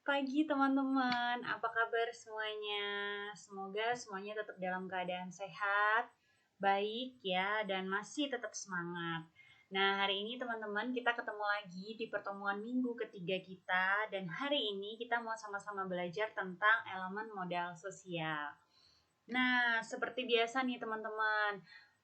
Pagi teman-teman, apa kabar semuanya? Semoga semuanya tetap dalam keadaan sehat, baik ya, dan masih tetap semangat. Nah, hari ini teman-teman kita ketemu lagi di pertemuan minggu ketiga kita, dan hari ini kita mau sama-sama belajar tentang elemen modal sosial. Nah, seperti biasa nih teman-teman,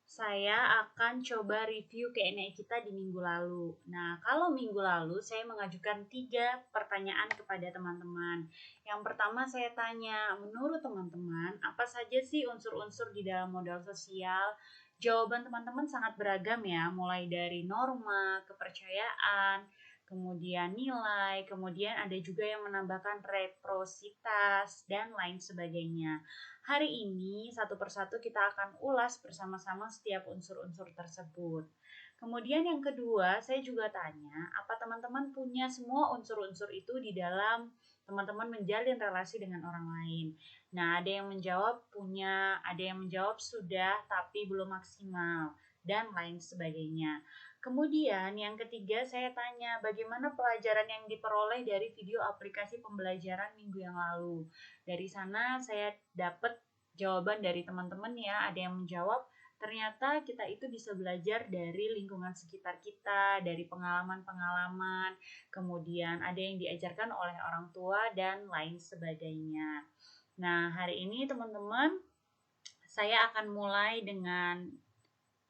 saya akan coba review Q&A kita di minggu lalu. Nah, kalau minggu lalu saya mengajukan 3 pertanyaan kepada teman-teman. Yang pertama saya tanya, menurut teman-teman, apa saja sih unsur-unsur di dalam modal sosial? Jawaban teman-teman sangat beragam ya, mulai dari norma, kepercayaan, kemudian nilai, kemudian ada juga yang menambahkan reprositas, dan lain sebagainya. Hari ini satu persatu kita akan ulas bersama-sama setiap unsur-unsur tersebut. Kemudian yang kedua, saya juga tanya, apa teman-teman punya semua unsur-unsur itu di dalam teman-teman menjalin relasi dengan orang lain? Nah, ada yang menjawab punya, ada yang menjawab sudah tapi belum maksimal, dan lain sebagainya. Kemudian yang ketiga saya tanya, bagaimana pelajaran yang diperoleh dari video aplikasi pembelajaran minggu yang lalu? Dari sana saya dapat jawaban dari teman-teman ya, ada yang menjawab ternyata kita itu bisa belajar dari lingkungan sekitar kita, dari pengalaman-pengalaman, kemudian ada yang diajarkan oleh orang tua dan lain sebagainya. Nah, hari ini teman-teman saya akan mulai dengan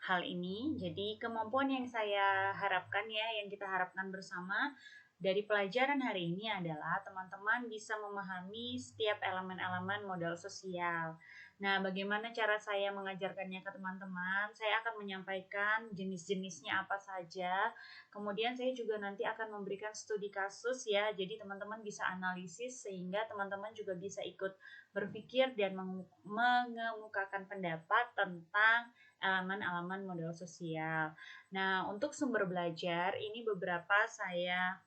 hal ini. Jadi kemampuan yang saya harapkan ya, yang kita harapkan bersama dari pelajaran hari ini adalah teman-teman bisa memahami setiap elemen-elemen modal sosial. Nah, bagaimana cara saya mengajarkannya ke teman-teman? Saya akan menyampaikan jenis-jenisnya apa saja. Kemudian saya juga nanti akan memberikan studi kasus ya. Jadi teman-teman bisa analisis sehingga teman-teman juga bisa ikut berpikir dan mengemukakan pendapat tentang elemen-elemen modal sosial. Nah, untuk sumber belajar ini beberapa saya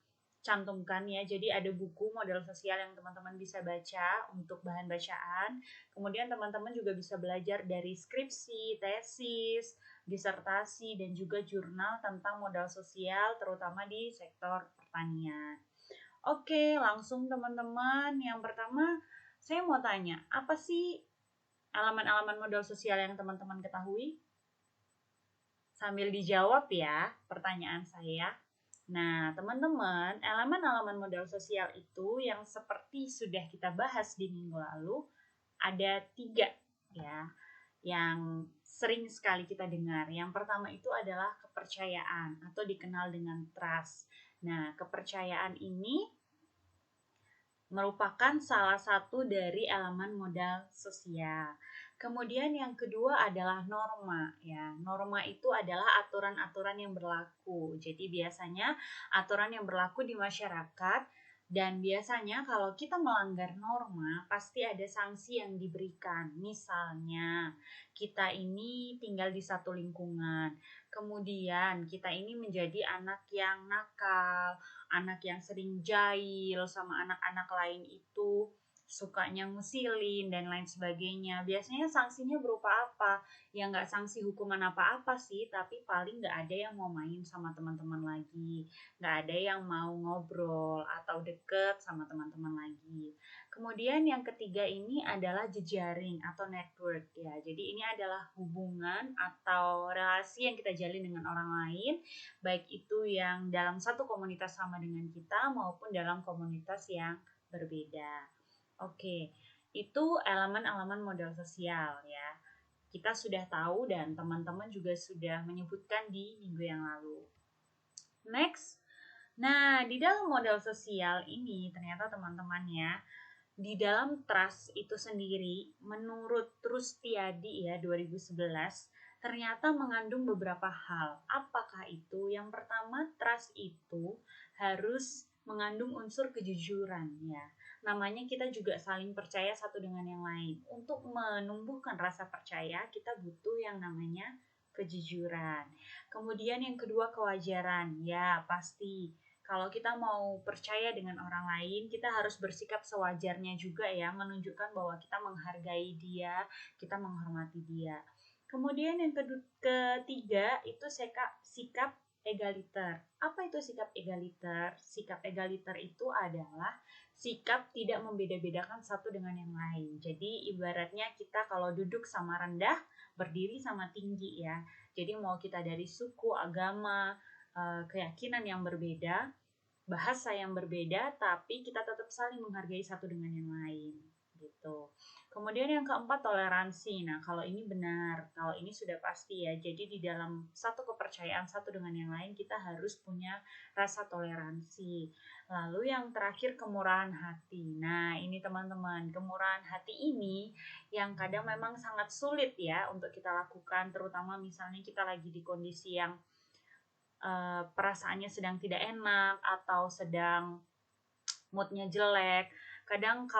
cantumkan ya. Jadi ada buku modal sosial yang teman-teman bisa baca untuk bahan bacaan. Kemudian teman-teman juga bisa belajar dari skripsi, tesis, disertasi, dan juga jurnal tentang modal sosial terutama di sektor pertanian. Oke, langsung teman-teman. Yang pertama, saya mau tanya, apa sih elemen-elemen modal sosial yang teman-teman ketahui? Sambil dijawab ya pertanyaan saya. Nah, teman-teman, elemen-elemen modal sosial itu yang seperti sudah kita bahas di minggu lalu, ada 3 ya, yang sering sekali kita dengar. Yang pertama itu adalah kepercayaan atau dikenal dengan trust. Nah, kepercayaan ini merupakan salah satu dari elemen modal sosial. Kemudian yang kedua adalah norma ya. Norma itu adalah aturan-aturan yang berlaku. Jadi biasanya aturan yang berlaku di masyarakat dan biasanya kalau kita melanggar norma pasti ada sanksi yang diberikan. Misalnya kita ini tinggal di satu lingkungan. Kemudian kita ini menjadi anak yang nakal, anak yang sering jahil sama anak-anak lain itu sukanya ngusilin dan lain sebagainya. Biasanya sanksinya berupa apa? Ya nggak sanksi hukuman apa-apa sih, tapi paling nggak ada yang mau main sama teman-teman lagi. Nggak ada yang mau ngobrol atau deket sama teman-teman lagi. Kemudian yang ketiga ini adalah jejaring atau network ya. Jadi ini adalah hubungan atau relasi yang kita jalin dengan orang lain, baik itu yang dalam satu komunitas sama dengan kita maupun dalam komunitas yang berbeda. Oke, itu elemen-elemen modal sosial ya. Kita sudah tahu dan teman-teman juga sudah menyebutkan di minggu yang lalu. Next. Nah, di dalam modal sosial ini ternyata teman-teman ya, di dalam trust itu sendiri, menurut Trustiadi ya 2011, ternyata mengandung beberapa hal. Apakah itu? Yang pertama, trust itu harus mengandung unsur kejujuran ya. Namanya kita juga saling percaya satu dengan yang lain. Untuk menumbuhkan rasa percaya, kita butuh yang namanya kejujuran. Kemudian yang kedua, kewajaran. Ya, pasti kalau kita mau percaya dengan orang lain, kita harus bersikap sewajarnya juga ya, menunjukkan bahwa kita menghargai dia, kita menghormati dia. Kemudian yang ketiga itu sikap egaliter. Apa itu sikap egaliter? Sikap egaliter itu adalah sikap tidak membeda-bedakan satu dengan yang lain. Jadi ibaratnya kita kalau duduk sama rendah, berdiri sama tinggi ya. Jadi mau kita dari suku, agama, keyakinan yang berbeda, bahasa yang berbeda, tapi kita tetap saling menghargai satu dengan yang lain gitu. Kemudian yang keempat, toleransi. Nah, kalau ini benar, kalau ini sudah pasti ya. Jadi di dalam satu kepercayaan satu dengan yang lain kita harus punya rasa toleransi. Lalu yang terakhir, kemurahan hati. Nah, ini teman-teman, kemurahan hati ini yang kadang memang sangat sulit ya untuk kita lakukan, terutama misalnya kita lagi di kondisi yang perasaannya sedang tidak enak atau sedang moodnya jelek. Kadang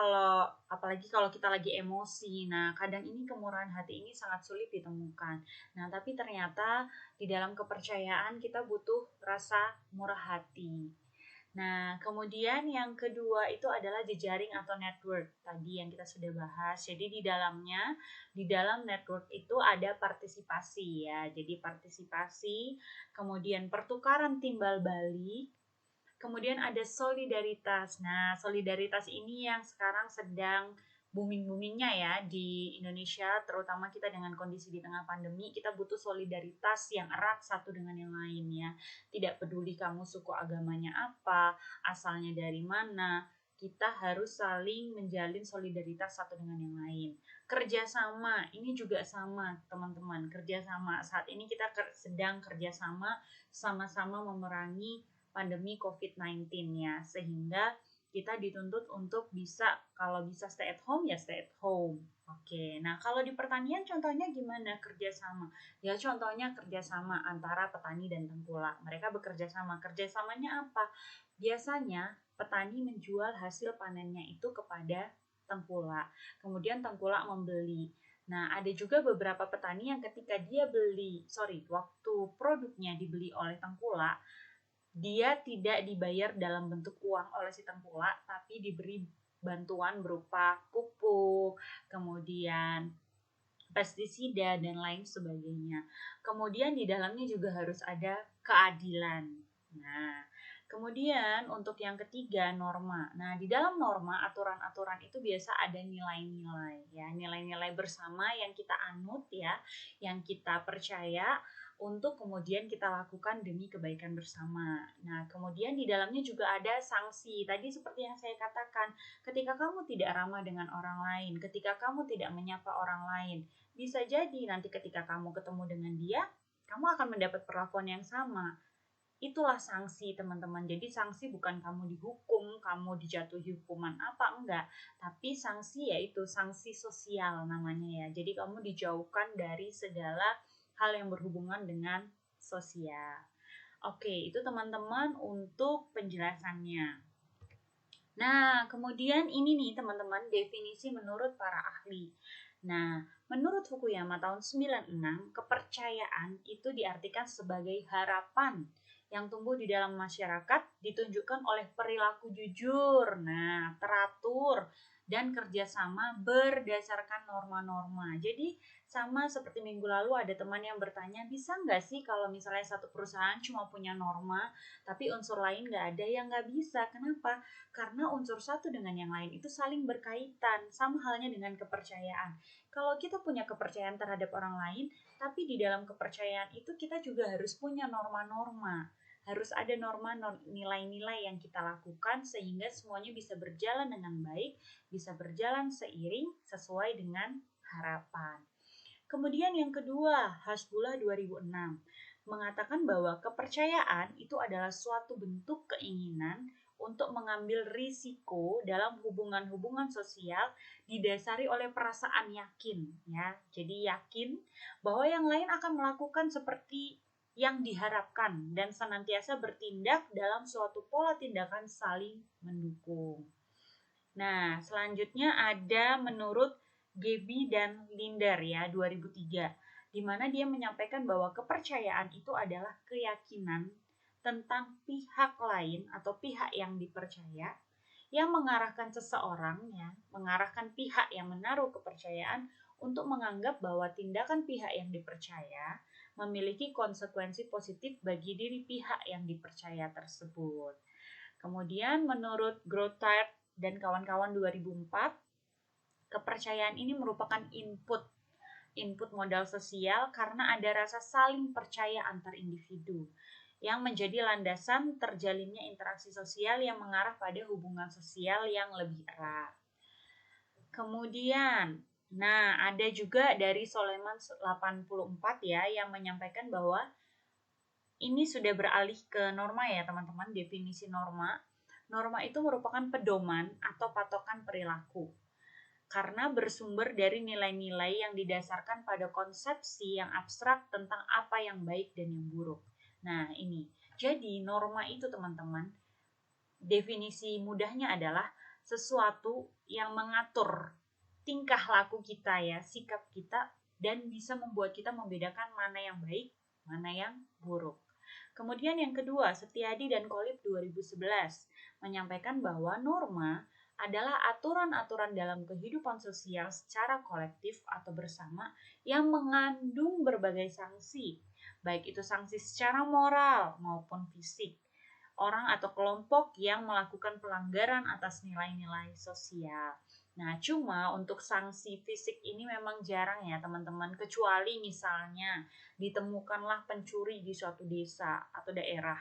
apalagi kalau kita lagi emosi, nah kadang ini kemurahan hati ini sangat sulit ditemukan. Nah tapi ternyata di dalam kepercayaan kita butuh rasa murah hati. Nah, kemudian yang kedua itu adalah jejaring atau network. Tadi yang kita sudah bahas. Jadi di dalam network itu ada partisipasi ya. Jadi partisipasi, kemudian pertukaran timbal balik, kemudian ada solidaritas. Nah, solidaritas ini yang sekarang sedang booming-boomingnya ya di Indonesia, terutama kita dengan kondisi di tengah pandemi, kita butuh solidaritas yang erat satu dengan yang lain ya. Tidak peduli kamu suku agamanya apa, asalnya dari mana, kita harus saling menjalin solidaritas satu dengan yang lain. Kerjasama, ini juga sama teman-teman, kerjasama. Saat ini kita sedang kerjasama, sama-sama memerangi pandemi COVID-19 ya, sehingga kita dituntut untuk kalau bisa stay at home ya stay at home. Oke, nah kalau di pertanian contohnya gimana kerjasama? Ya contohnya kerjasama antara petani dan tengkulak. Mereka bekerja sama. Kerjasamanya apa? Biasanya petani menjual hasil panennya itu kepada tengkulak. Kemudian tengkulak membeli. Nah, ada juga beberapa petani yang ketika waktu produknya dibeli oleh tengkulak, dia tidak dibayar dalam bentuk uang oleh si tengkulak, tapi diberi bantuan berupa pupuk, kemudian pestisida, dan lain sebagainya. Kemudian di dalamnya juga harus ada keadilan. Nah, kemudian untuk yang ketiga, norma. Nah, di dalam norma, aturan-aturan itu biasa ada nilai-nilai ya, nilai-nilai bersama yang kita anut ya, yang kita percaya untuk kemudian kita lakukan demi kebaikan bersama. Nah, kemudian di dalamnya juga ada sanksi. Tadi seperti yang saya katakan, ketika kamu tidak ramah dengan orang lain, ketika kamu tidak menyapa orang lain, bisa jadi nanti ketika kamu ketemu dengan dia, kamu akan mendapat perlakuan yang sama. Itulah sanksi, teman-teman. Jadi sanksi bukan kamu dihukum, kamu dijatuhi hukuman apa, enggak. Tapi sanksi yaitu sanksi sosial namanya ya. Jadi kamu dijauhkan dari segala hal yang berhubungan dengan sosial. Oke, itu teman-teman untuk penjelasannya. Nah, kemudian ini nih teman-teman definisi menurut para ahli. Nah, menurut Fukuyama tahun 96, kepercayaan itu diartikan sebagai harapan yang tumbuh di dalam masyarakat ditunjukkan oleh perilaku jujur, teratur, dan kerjasama berdasarkan norma-norma. Jadi sama seperti minggu lalu ada teman yang bertanya, bisa nggak sih kalau misalnya satu perusahaan cuma punya norma, tapi unsur lain nggak ada? Ya nggak bisa. Kenapa? Karena unsur satu dengan yang lain itu saling berkaitan, sama halnya dengan kepercayaan. Kalau kita punya kepercayaan terhadap orang lain, tapi di dalam kepercayaan itu kita juga harus punya norma-norma. Harus ada norma nilai-nilai yang kita lakukan sehingga semuanya bisa berjalan dengan baik, bisa berjalan seiring sesuai dengan harapan. Kemudian yang kedua, Hasbullah 2006 mengatakan bahwa kepercayaan itu adalah suatu bentuk keinginan untuk mengambil risiko dalam hubungan-hubungan sosial didasari oleh perasaan yakin ya. Jadi yakin bahwa yang lain akan melakukan seperti yang diharapkan dan senantiasa bertindak dalam suatu pola tindakan saling mendukung. Nah, selanjutnya ada menurut Gebi dan Linder ya 2003, di mana dia menyampaikan bahwa kepercayaan itu adalah keyakinan tentang pihak lain atau pihak yang dipercaya yang mengarahkan mengarahkan pihak yang menaruh kepercayaan untuk menganggap bahwa tindakan pihak yang dipercaya memiliki konsekuensi positif bagi diri pihak yang dipercaya tersebut. Kemudian menurut Grotard dan kawan-kawan 2004, kepercayaan ini merupakan input modal sosial karena ada rasa saling percaya antar individu yang menjadi landasan terjalinnya interaksi sosial yang mengarah pada hubungan sosial yang lebih erat. Kemudian, ada juga dari Soleman 84 ya yang menyampaikan bahwa ini sudah beralih ke norma ya teman-teman, definisi norma. Norma itu merupakan pedoman atau patokan perilaku karena bersumber dari nilai-nilai yang didasarkan pada konsepsi yang abstrak tentang apa yang baik dan yang buruk. Nah, ini. Jadi, norma itu teman-teman, definisi mudahnya adalah sesuatu yang mengatur tingkah laku kita ya, sikap kita, dan bisa membuat kita membedakan mana yang baik, mana yang buruk. Kemudian yang kedua, Setiadi dan Kolib 2011 menyampaikan bahwa norma adalah aturan-aturan dalam kehidupan sosial secara kolektif atau bersama yang mengandung berbagai sanksi, baik itu sanksi secara moral maupun fisik, orang atau kelompok yang melakukan pelanggaran atas nilai-nilai sosial. Nah, cuma untuk sanksi fisik ini memang jarang ya teman-teman, kecuali misalnya ditemukanlah pencuri di suatu desa atau daerah.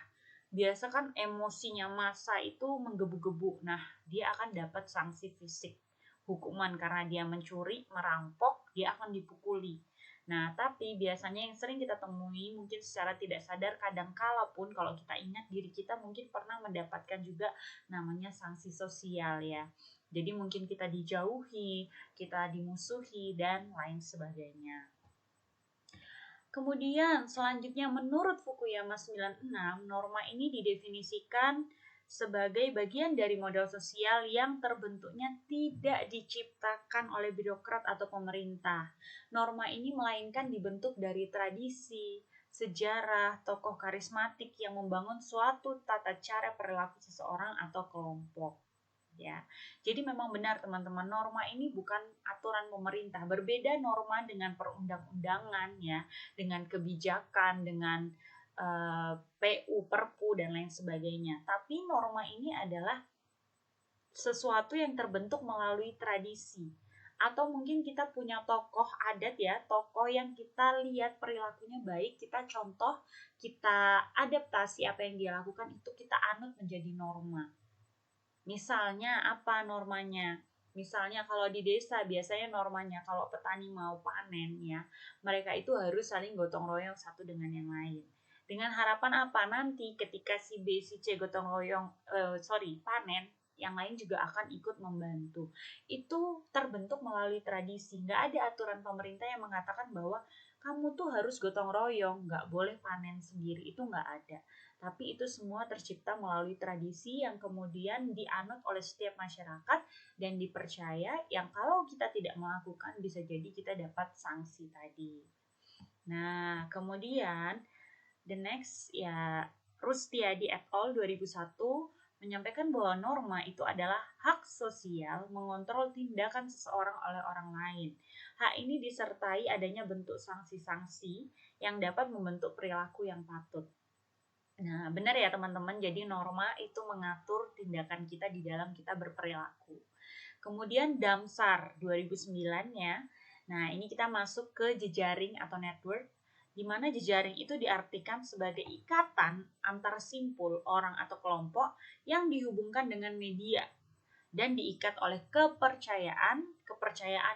Biasa kan emosinya massa itu menggebu-gebu. Nah, dia akan dapat sanksi fisik. Hukuman karena dia mencuri, merampok, dia akan dipukuli. Nah, tapi biasanya yang sering kita temui mungkin secara tidak sadar kadang kala pun kalau kita ingat diri kita mungkin pernah mendapatkan juga namanya sanksi sosial ya. Jadi mungkin kita dijauhi, kita dimusuhi, dan lain sebagainya. Kemudian selanjutnya menurut Fukuyama 96, norma ini didefinisikan sebagai bagian dari modal sosial yang terbentuknya tidak diciptakan oleh birokrat atau pemerintah. Norma ini melainkan dibentuk dari tradisi, sejarah, tokoh karismatik yang membangun suatu tata cara perilaku seseorang atau kelompok. Ya. Jadi memang benar teman-teman, norma ini bukan aturan pemerintah. Berbeda norma dengan perundang-undangan ya, dengan kebijakan, dengan PU, Perpu dan lain sebagainya. Tapi norma ini adalah sesuatu yang terbentuk melalui tradisi. Atau mungkin kita punya tokoh adat ya, tokoh yang kita lihat perilakunya baik, kita contoh, kita adaptasi apa yang dia lakukan, itu kita anut menjadi norma. Misalnya apa normanya? Misalnya kalau di desa biasanya normanya kalau petani mau panen ya, mereka itu harus saling gotong royong satu dengan yang lain. Dengan harapan apa? Nanti ketika si B, si C gotong royong, panen, yang lain juga akan ikut membantu. Itu terbentuk melalui tradisi. Nggak ada aturan pemerintah yang mengatakan bahwa kamu tuh harus gotong royong, nggak boleh panen sendiri. Itu nggak ada. Tapi itu semua tercipta melalui tradisi yang kemudian dianut oleh setiap masyarakat dan dipercaya yang kalau kita tidak melakukan bisa jadi kita dapat sanksi tadi. Nah, kemudian the next ya Rustiadi et al. 2001 menyampaikan bahwa norma itu adalah hak sosial mengontrol tindakan seseorang oleh orang lain. Hak ini disertai adanya bentuk sanksi-sanksi yang dapat membentuk perilaku yang patut. Nah, benar ya teman-teman, jadi norma itu mengatur tindakan kita di dalam kita berperilaku. Kemudian Damsar 2009 ya, nah ini kita masuk ke jejaring atau network, di mana jejaring itu diartikan sebagai ikatan antar simpul orang atau kelompok yang dihubungkan dengan media dan diikat oleh kepercayaan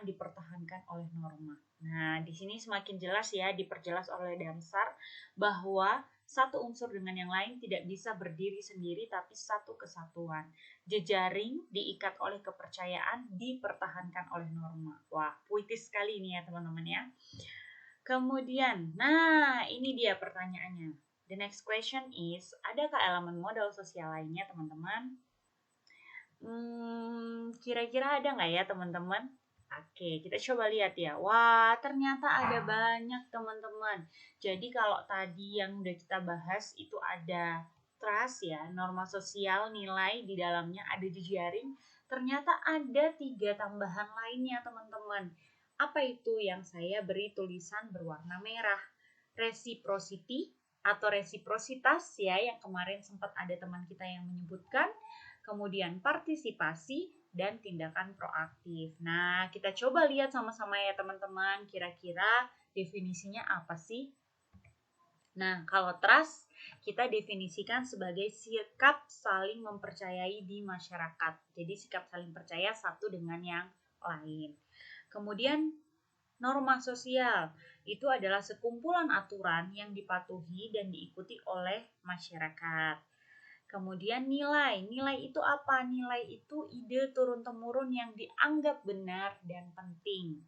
dipertahankan oleh norma. Nah, di sini semakin jelas ya, diperjelas oleh Damsar bahwa satu unsur dengan yang lain tidak bisa berdiri sendiri tapi satu kesatuan. Jejaring diikat oleh kepercayaan dipertahankan oleh norma. Wah, puitis sekali ini ya teman-teman ya. Kemudian, nah ini dia pertanyaannya. The next question is, adakah elemen modal sosial lainnya teman-teman? Kira-kira ada nggak ya teman-teman? Oke, kita coba lihat ya. Wah, ternyata ada banyak teman-teman. Jadi kalau tadi yang udah kita bahas itu ada trust ya, norma sosial, nilai di dalamnya, ada jejaring. Ternyata ada 3 tambahan lainnya teman-teman. Apa itu yang saya beri tulisan berwarna merah? reciprocity atau resiprositas ya, yang kemarin sempat ada teman kita yang menyebutkan. Kemudian partisipasi dan tindakan proaktif. Nah, kita coba lihat sama-sama ya teman-teman, kira-kira definisinya apa sih? Nah, kalau trust kita definisikan sebagai sikap saling mempercayai di masyarakat. Jadi sikap saling percaya satu dengan yang lain. Kemudian norma sosial itu adalah sekumpulan aturan yang dipatuhi dan diikuti oleh masyarakat. Kemudian nilai itu apa? Nilai itu ide turun-temurun yang dianggap benar dan penting.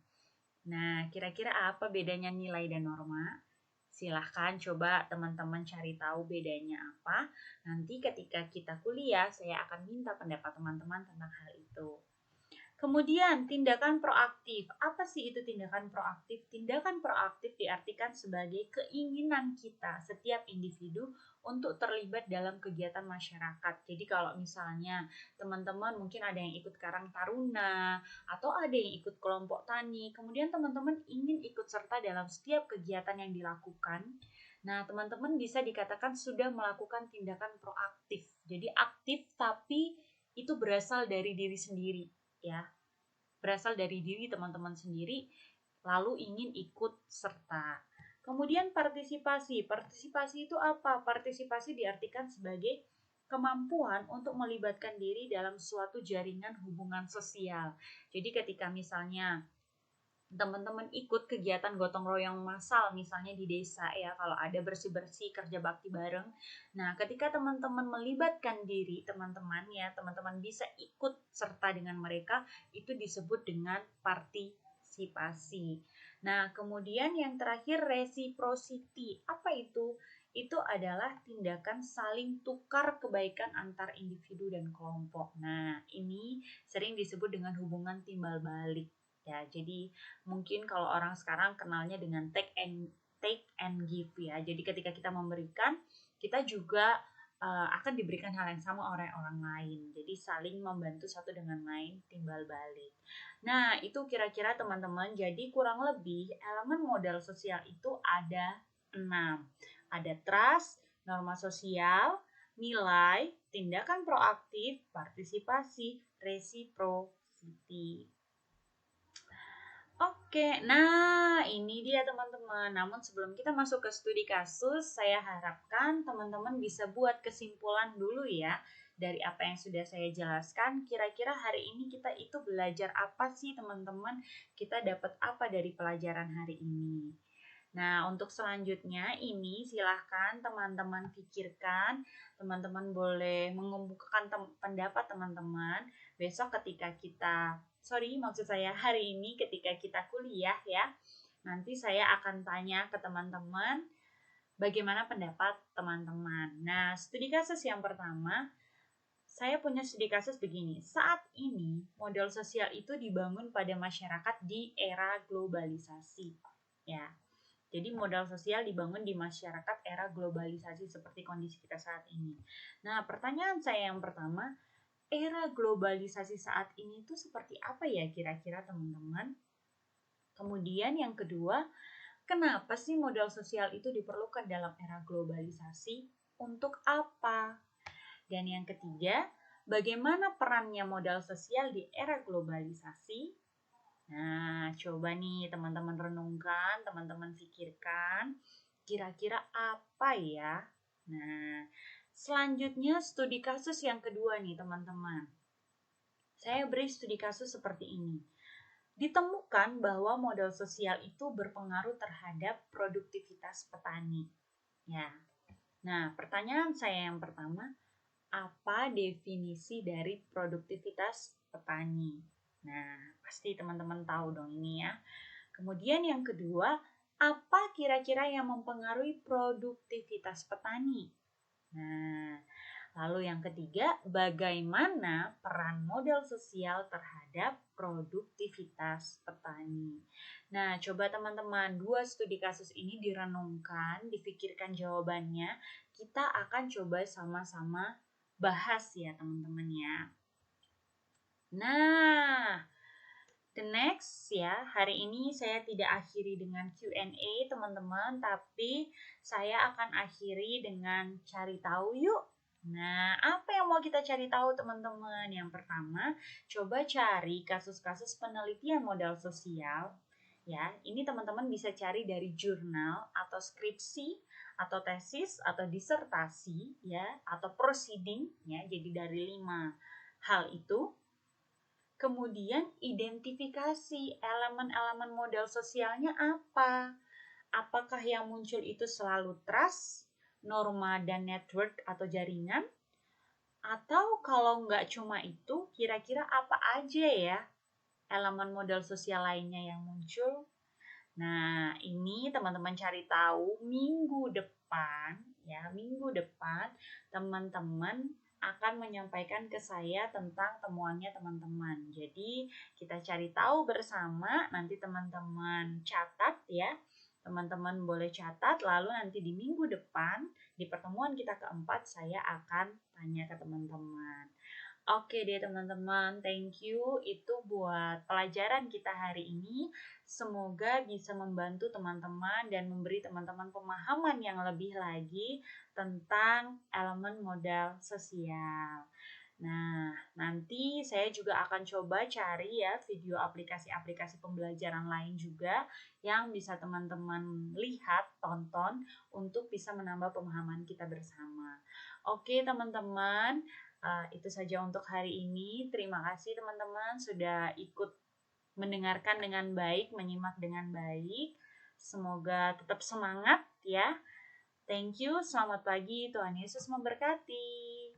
Nah, kira-kira apa bedanya nilai dan norma? Silahkan coba teman-teman cari tahu bedanya apa. Nanti ketika kita kuliah, saya akan minta pendapat teman-teman tentang hal itu. Kemudian tindakan proaktif. Apa sih itu tindakan proaktif? Tindakan proaktif diartikan sebagai keinginan kita setiap individu untuk terlibat dalam kegiatan masyarakat. Jadi kalau misalnya teman-teman mungkin ada yang ikut Karang Taruna atau ada yang ikut kelompok tani, kemudian teman-teman ingin ikut serta dalam setiap kegiatan yang dilakukan. Nah, teman-teman bisa dikatakan sudah melakukan tindakan proaktif. Jadi aktif tapi itu berasal dari diri sendiri. Ya, berasal dari diri teman-teman sendiri lalu ingin ikut serta. Kemudian partisipasi itu apa? Partisipasi diartikan sebagai kemampuan untuk melibatkan diri dalam suatu jaringan hubungan sosial. Jadi ketika misalnya teman-teman ikut kegiatan gotong royong massal misalnya di desa ya, kalau ada bersih-bersih kerja bakti bareng. Nah, ketika teman-teman melibatkan diri teman-teman ya, teman-teman bisa ikut serta dengan mereka, itu disebut dengan partisipasi. Nah, kemudian yang terakhir reciprocity. Apa itu? Itu adalah tindakan saling tukar kebaikan antar individu dan kelompok. Nah, ini sering disebut dengan hubungan timbal balik. Ya, jadi mungkin kalau orang sekarang kenalnya dengan take and give ya. Jadi ketika kita memberikan, kita juga akan diberikan hal yang sama oleh orang lain. Jadi saling membantu satu dengan lain, timbal balik. Nah, itu kira-kira teman-teman. Jadi kurang lebih elemen modal sosial itu ada 6. Ada trust, norma sosial, nilai, tindakan proaktif, partisipasi, reciprocity. Oke, nah ini dia teman-teman. Namun sebelum kita masuk ke studi kasus, saya harapkan teman-teman bisa buat kesimpulan dulu ya dari apa yang sudah saya jelaskan. Kira-kira hari ini kita itu belajar apa sih teman-teman? Kita dapat apa dari pelajaran hari ini? Nah, untuk selanjutnya ini silahkan teman-teman pikirkan, teman-teman boleh mengemukakan pendapat teman-teman. Besok ketika maksud saya hari ini ketika kita kuliah ya, nanti saya akan tanya ke teman-teman bagaimana pendapat teman-teman. Nah, studi kasus yang pertama, saya punya studi kasus begini. Saat ini, model sosial itu dibangun pada masyarakat di era globalisasi. Ya, jadi modal sosial dibangun di masyarakat era globalisasi seperti kondisi kita saat ini. Nah, pertanyaan saya yang pertama, era globalisasi saat ini itu seperti apa ya kira-kira teman-teman? Kemudian yang kedua, kenapa sih modal sosial itu diperlukan dalam era globalisasi? Untuk apa? Dan yang ketiga, bagaimana perannya modal sosial di era globalisasi? Nah, coba nih teman-teman renungkan, teman-teman pikirkan, kira-kira apa ya? Nah, selanjutnya studi kasus yang kedua nih teman-teman. Saya beri studi kasus seperti ini. Ditemukan bahwa modal sosial itu berpengaruh terhadap produktivitas petani. Ya. Nah, pertanyaan saya yang pertama, apa definisi dari produktivitas petani? Nah, pasti teman-teman tahu dong ini ya. Kemudian yang kedua, apa kira-kira yang mempengaruhi produktivitas petani? Nah, lalu yang ketiga, bagaimana peran modal sosial terhadap produktivitas petani? Nah, coba teman-teman, dua studi kasus ini direnungkan, difikirkan jawabannya. Kita akan coba sama-sama bahas ya teman-teman ya. Nah, The next ya, hari ini saya tidak akhiri dengan Q&A teman-teman, tapi saya akan akhiri dengan cari tahu yuk. Nah, apa yang mau kita cari tahu teman-teman? Yang pertama, coba cari kasus-kasus penelitian modal sosial. Ya, ini teman-teman bisa cari dari jurnal atau skripsi atau tesis atau disertasi ya, atau proceeding ya. Jadi dari 5 hal itu. Kemudian identifikasi elemen-elemen modal sosialnya apa? Apakah yang muncul itu selalu trust, norma dan network atau jaringan? Atau kalau nggak cuma itu, kira-kira apa aja ya elemen modal sosial lainnya yang muncul? Nah, ini teman-teman cari tahu minggu depan, ya, minggu depan teman-teman akan menyampaikan ke saya tentang temuannya teman-teman. Jadi, kita cari tahu bersama, nanti teman-teman catat ya. Teman-teman boleh catat, lalu nanti di minggu depan, di pertemuan kita keempat, saya akan tanya ke teman-teman. Oke deh teman-teman, thank you. Itu buat pelajaran kita hari ini. Semoga bisa membantu teman-teman dan memberi teman-teman pemahaman yang lebih lagi tentang elemen modal sosial. Nah, nanti saya juga akan coba cari ya video aplikasi-aplikasi pembelajaran lain juga yang bisa teman-teman lihat, tonton untuk bisa menambah pemahaman kita bersama. Oke teman-teman, itu saja untuk hari ini. Terima kasih teman-teman sudah ikut mendengarkan dengan baik, menyimak dengan baik. Semoga tetap semangat ya. Thank you, selamat pagi, Tuhan Yesus memberkati.